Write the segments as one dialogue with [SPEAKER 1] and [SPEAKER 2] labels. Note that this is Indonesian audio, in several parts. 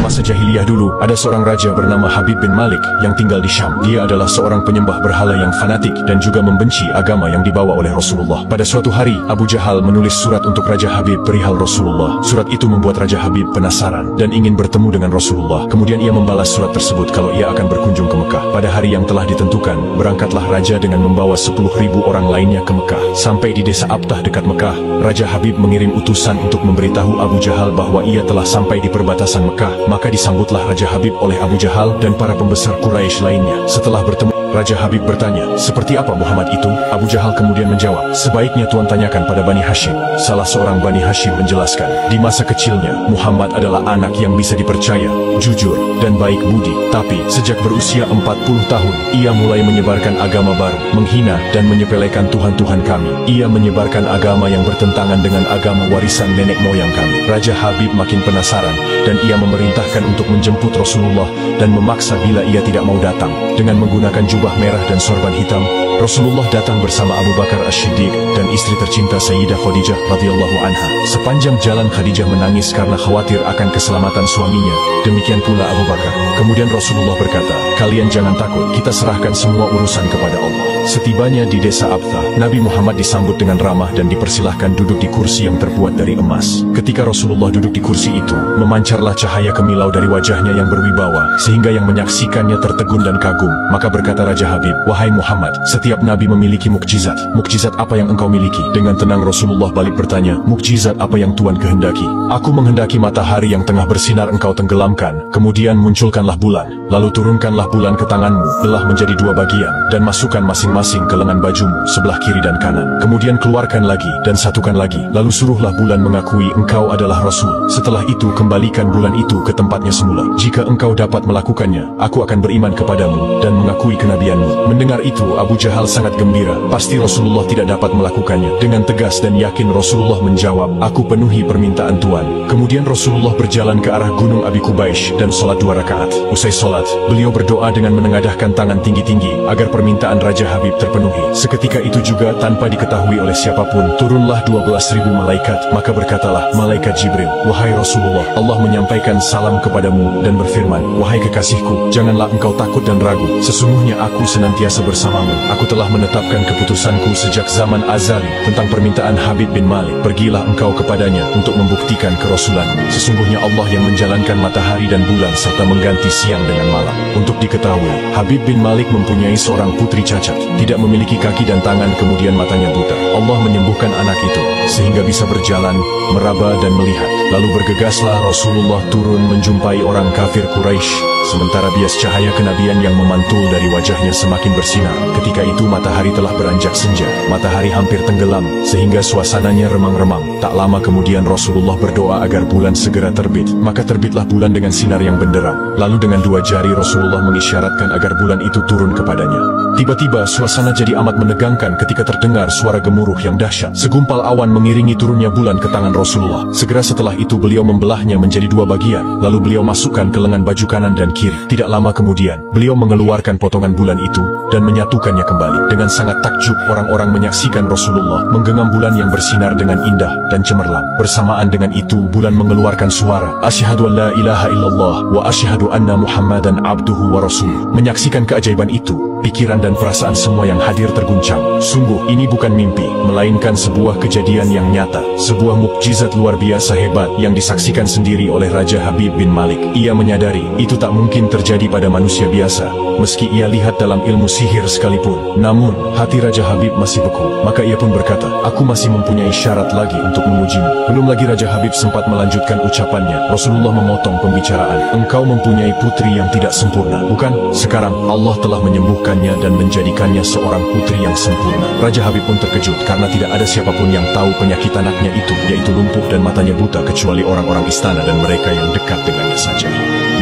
[SPEAKER 1] masa jahiliyah dulu, ada seorang raja bernama Habib bin Malik yang tinggal di Syam. Dia adalah seorang penyembah berhala yang fanatik dan juga membenci agama yang dibawa oleh Rasulullah. Pada suatu hari, Abu Jahal menulis surat untuk Raja Habib perihal Rasulullah. Surat itu membuat Raja Habib penasaran dan ingin bertemu dengan Rasulullah. Kemudian ia membalas surat tersebut kalau ia akan berkunjung ke Mekah. Pada hari yang telah ditentukan, berangkatlah raja dengan membawa 10.000 orang lainnya ke Mekah. Sampai di desa Abtah dekat Mekah, Raja Habib mengirim utusan untuk memberitahu Abu Jahal bahwa ia telah sampai di perbatasan Mekah. Maka disambutlah Raja Habib oleh Abu Jahal dan para pembesar Quraisy lainnya. Setelah bertemu, Raja Habib bertanya, "Seperti apa Muhammad itu?" Abu Jahal kemudian menjawab, "Sebaiknya Tuan tanyakan pada Bani Hashim." Salah seorang Bani Hashim menjelaskan, di masa kecilnya, Muhammad adalah anak yang bisa dipercaya, jujur, dan baik budi. Tapi, sejak berusia 40 tahun, ia mulai menyebarkan agama baru, menghina dan menyepelekan Tuhan-Tuhan kami. Ia menyebarkan agama yang bertentangan dengan agama warisan nenek moyang kami. Raja Habib makin penasaran, dan ia memerintahkan untuk menjemput Rasulullah dan memaksa bila ia tidak mau datang. Dengan menggunakan jubah merah dan sorban hitam, Rasulullah datang bersama Abu Bakar As-Siddiq dan istri tercinta Sayyidah Khadijah radhiyallahu anha. Sepanjang jalan Khadijah menangis karena khawatir akan keselamatan suaminya. Demikian pula Abu Bakar. Kemudian Rasulullah berkata, "Kalian jangan takut, kita serahkan semua urusan kepada Allah." Setibanya di desa Abtah, Nabi Muhammad disambut dengan ramah dan dipersilahkan duduk di kursi yang terbuat dari emas. Ketika Rasulullah duduk di kursi itu, memancarlah cahaya kemilau dari wajahnya yang berwibawa, sehingga yang menyaksikannya tertegun dan kagum. Maka berkata Raja Habib, "Wahai Muhammad, setiap nabi memiliki mukjizat. Mukjizat apa yang engkau miliki?" Dengan tenang Rasulullah balik bertanya, "Mukjizat apa yang Tuhan kehendaki?" "Aku menghendaki matahari yang tengah bersinar engkau tenggelamkan, kemudian munculkanlah bulan, lalu turunkanlah bulan ke tanganmu, belah menjadi 2 bagian, dan masukkan masing-masing ke lengan bajumu, sebelah kiri dan kanan. Kemudian keluarkan lagi, dan satukan lagi, lalu suruhlah bulan mengakui engkau adalah Rasul. Setelah itu kembalikan bulan itu ke tempatnya semula. Jika engkau dapat melakukannya, aku akan beriman kepadamu dan mengakui kenabianmu." Mendengar itu, Abu Jahal sangat gembira. Pasti Rasulullah tidak dapat melakukannya. Dengan tegas dan yakin Rasulullah menjawab, "Aku penuhi permintaan Tuan." Kemudian Rasulullah berjalan ke arah Gunung Abi Qubaish dan sholat 2 rakaat. Usai sholat, beliau berdoa dengan menengadahkan tangan tinggi-tinggi agar permintaan Raja Habib terpenuhi. Seketika itu juga, tanpa diketahui oleh siapapun, turunlah 12.000 malaikat. Maka berkatalah malaikat Jibril, "Wahai Rasulullah, Allah menyampaikan salam kepadamu dan berfirman, wahai kekasihku, janganlah engkau takut dan ragu. Sesungguhnya aku senantiasa bersamamu. Aku telah menetapkan keputusanku sejak zaman azali tentang permintaan Habib bin Malik. Pergilah engkau kepadanya untuk membuktikan kerasulanmu. Sesungguhnya Allah yang menjalankan matahari dan bulan serta mengganti siang dengan malam." Untuk diketahui, Habib bin Malik mempunyai seorang putri cacat, tidak memiliki kaki dan tangan, kemudian matanya buta. Allah menyembuhkan anak itu sehingga bisa berjalan, meraba dan melihat. Lalu bergegaslah Rasulullah turun menjumpai orang kafir Quraisy. Sementara bias cahaya kenabian yang memantul dari wajahnya semakin bersinar. Ketika itu matahari telah beranjak senja. Matahari hampir tenggelam, sehingga suasananya remang-remang. Tak lama kemudian Rasulullah berdoa agar bulan segera terbit. Maka terbitlah bulan dengan sinar yang benderang. Lalu dengan 2 jari Rasulullah mengisyaratkan agar bulan itu turun kepadanya. Tiba-tiba suasana jadi amat menegangkan ketika terdengar suara gemuruh yang dahsyat. Segumpal awan mengiringi turunnya bulan ke tangan Rasulullah. Segera setelah itu beliau membelahnya menjadi 2 bagian. Lalu beliau masukkan ke lengan baju kanan dan kiri. Tidak lama kemudian, beliau mengeluarkan potongan bulan itu dan menyatukannya kembali. Dengan sangat takjub, orang-orang menyaksikan Rasulullah menggenggam bulan yang bersinar dengan indah dan cemerlang. Bersamaan dengan itu, bulan mengeluarkan suara, "Asyhadu an la ilaha illallah wa asyhadu anna Muhammadan abduhu wa rasuluh." Menyaksikan keajaiban itu, pikiran dan perasaan semua yang hadir terguncang. Sungguh, ini bukan mimpi, melainkan sebuah kejadian yang nyata. Sebuah mukjizat luar biasa hebat yang disaksikan sendiri oleh Raja Habib bin Malik. Ia menyadari, itu tak mungkin terjadi pada manusia biasa, meski ia lihat dalam ilmu sihir sekalipun. Namun, hati Raja Habib masih beku. Maka ia pun berkata, "Aku masih mempunyai syarat lagi untuk mengujimu." Belum lagi Raja Habib sempat melanjutkan ucapannya, Rasulullah memotong pembicaraan. "Engkau mempunyai putri yang tidak sempurna, bukan? Sekarang Allah telah menyembuhkannya dan menjadikannya seorang putri yang sempurna." Raja Habib pun terkejut karena tidak ada siapapun yang tahu penyakit anaknya itu, yaitu lumpuh dan matanya buta, kecuali orang-orang istana dan mereka yang dekat dengannya saja.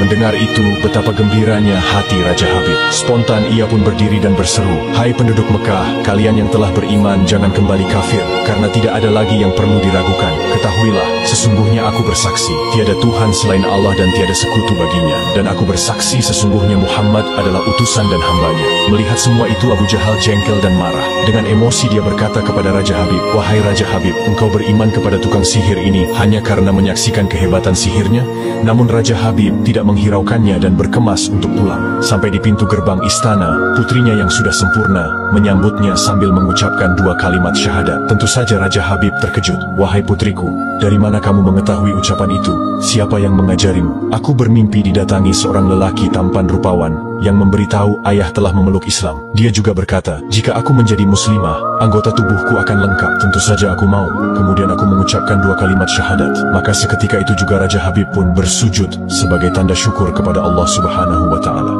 [SPEAKER 1] Mendengar itu, betapa gembiranya hati Raja Habib. Spontan ia pun berdiri dan berseru, "Hai penduduk Mekah, kalian yang telah beriman jangan kembali kafir, karena tidak ada lagi yang perlu diragukan. Ketahuilah, sesungguhnya aku bersaksi, tiada Tuhan selain Allah dan tiada sekutu baginya. Dan aku bersaksi sesungguhnya Muhammad adalah utusan dan hambanya." Melihat semua itu, Abu Jahal jengkel dan marah. Dengan emosi dia berkata kepada Raja Habib, "Wahai Raja Habib, engkau beriman kepada tukang sihir ini hanya karena menyaksikan kehebatan sihirnya?" Namun Raja Habib tidak menghiraukannya dan berkemas untuk pulang. Sampai di pintu gerbang istana, putrinya yang sudah sempurna menyambutnya sambil mengucapkan 2 kalimat syahadat. Tentu saja Raja Habib terkejut. "Wahai putriku, dari mana kamu mengetahui ucapan itu? Siapa yang mengajarimu?" "Aku bermimpi didatangi seorang lelaki tampan rupawan yang memberitahu ayah telah memeluk Islam. Dia juga berkata, jika aku menjadi muslimah, anggota tubuhku akan lengkap. Tentu saja aku mau. Kemudian aku mengucapkan 2 kalimat syahadat." Maka seketika itu juga Raja Habib pun bersujud sebagai tanda syukur kepada Allah Subhanahu wa Ta'ala.